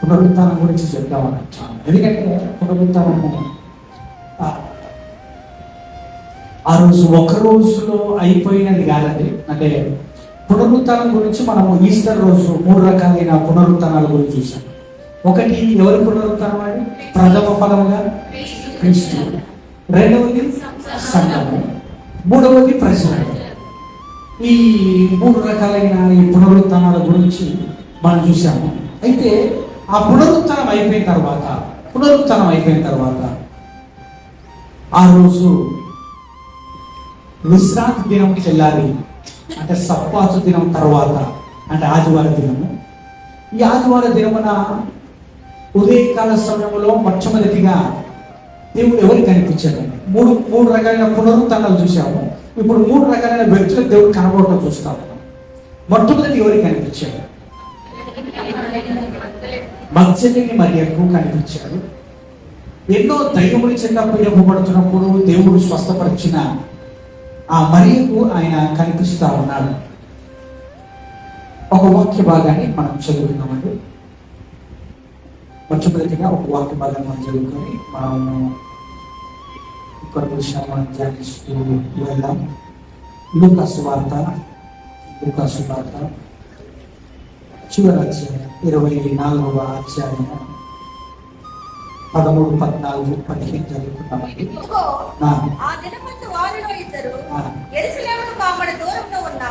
పునరుత్థానం గురించి చెప్దామని వచ్చాను. ఎందుకంటే పునరుత్థానము ఆ రోజు ఒక రోజులో అయిపోయినది కాదండి. అంటే పునరుత్థానం గురించి మనము ఈస్టర్ రోజు 3 రకాలైన పునరుత్థానాల గురించి చూసాం. ఒకటి ఎవరి పునరుత్థానం అండి? ప్రథమ ఫలముగా క్రీస్తు, రెండవది సంఘము, మూడవది ప్రజలు. ఈ 3 రకాలైన ఈ పునరుత్థానాల గురించి మనం చూసాము. అయితే ఆ పునరుత్థానం అయిపోయిన తర్వాత ఆ రోజు విశ్రాంతి దినం చెల్లాలి, అంటే సప్పాసు దినం తర్వాత, అంటే ఆదివార దినము. ఈ ఆదివార దినమున ఉదయకాల సమయంలో మొట్టమొదటిగా దేవుడు ఎవరికి కనిపించాడండి? మూడు రకాలైన పునరుత్థానాలు చూసాము. ఇప్పుడు 3 రకాలైన వ్యక్తులకు దేవుడు కనబడటం చూస్తాము. మొట్టమొదటి ఎవరికి కనిపించాడు? మగ్దలేని మరియకు కనిపించాడు. ఎన్నో దయ్యముల చేత పీడింపబడుతున్నప్పుడు దేవుడు స్వస్థపరిచిన ఆ మరియకు ఆయన కనిపిస్తా ఉన్నాడు. ఒక వాక్య భాగాన్ని మనం చదువుతున్నామండి. మొట్టమొదటిగా ఒక వాక్య భాగాన్ని మనం చదువుకొని మనము కొన్ని విషయాలు మనం ధ్యానిస్తూ వెళ్దాం. లూకాసు వార్త చివరి అధ్యాయం 24వ అధ్యాయం 13, 14, 15 చదువుకుంటామండి. ఆ దినమందు వారిలో ఇద్దరు యెరూషలేముకు కామడ దూరంలో ఉన్న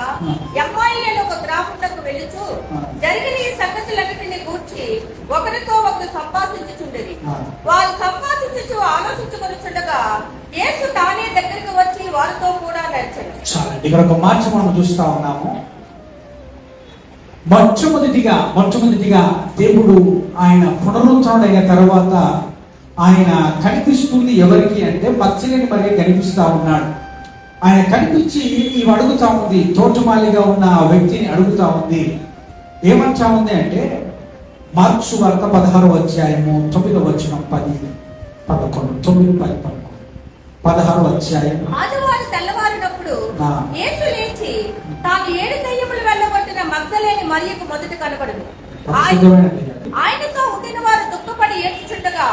యమ్మాయిలో ఒక గ్రామమునకు వెళ్ళుచు జరిగిన ఈ సంగతులన్నిటిని గూర్చి ఒకరితో ఒకరు సంభాషించుచుండెది. వారు సంభాషించుచు ఆలోచించుకొనుచుండగా యేసు తానే దగ్గరికి వచ్చి వారితో కూడా నడిచాడు. చాలండి, ఇక్కడ ఒక మాట మనం చూస్తా ఉన్నాము. మొట్టమొదటిగా దేవుడు ఆయన పునరుత్థానుడైన తర్వాత ఆయన కనిపిస్తుంది ఎవరికి అంటే మగ్దలేని మరియ కనిపిస్తా ఉన్నాడు. ఆయన కనిపించి ఇవి అడుగుతా ఉంది, తోటమాలిగా ఉన్న ఆ వ్యక్తిని అడుగుతా ఉంది. ఏమంటా ఉంది అంటే మార్క్సు వార్త 16వ అధ్యాయము 9వ వచనం 10, 11, 9, 10, 16వ అధ్యాయం. ఆదివారం తెల్లవారినప్పుడు యేసు లేచి తాను 7 దయ్యములు వెళ్ళగొట్టిన మగ్దలేని మరియకు మొదట కనబడును. ఆయనతో ఉండిన వారు దుఃఖపడి ఏడ్చుచుండగా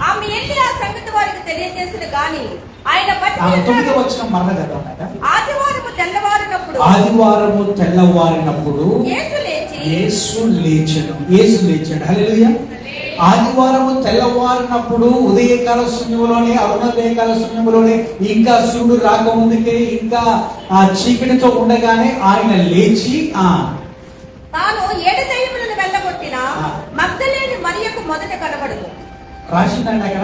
ఆమె వెళ్ళి ఆ సంగతి వారికి తెలియజేసిన గాని ఆయన ఆదివారము తెల్లవారినప్పుడు యేసు లేచాడు. హల్లెలూయా. ఆదివారము తెల్లవారినప్పుడు ఉదయకాల సమయంలోనే, అరుణోదయకాల సమయంలోనే, ఇంకా సూర్యుడు రాకముందుకే, ఇంకా ఆ చీకటితో ఉండగానే ఆయన లేచి తాను 7 దయ్యములను వెళ్ళగొట్టిన మగ్దలేని మరియకు మొదట కనబడును. రాసిందండి అక్కడ.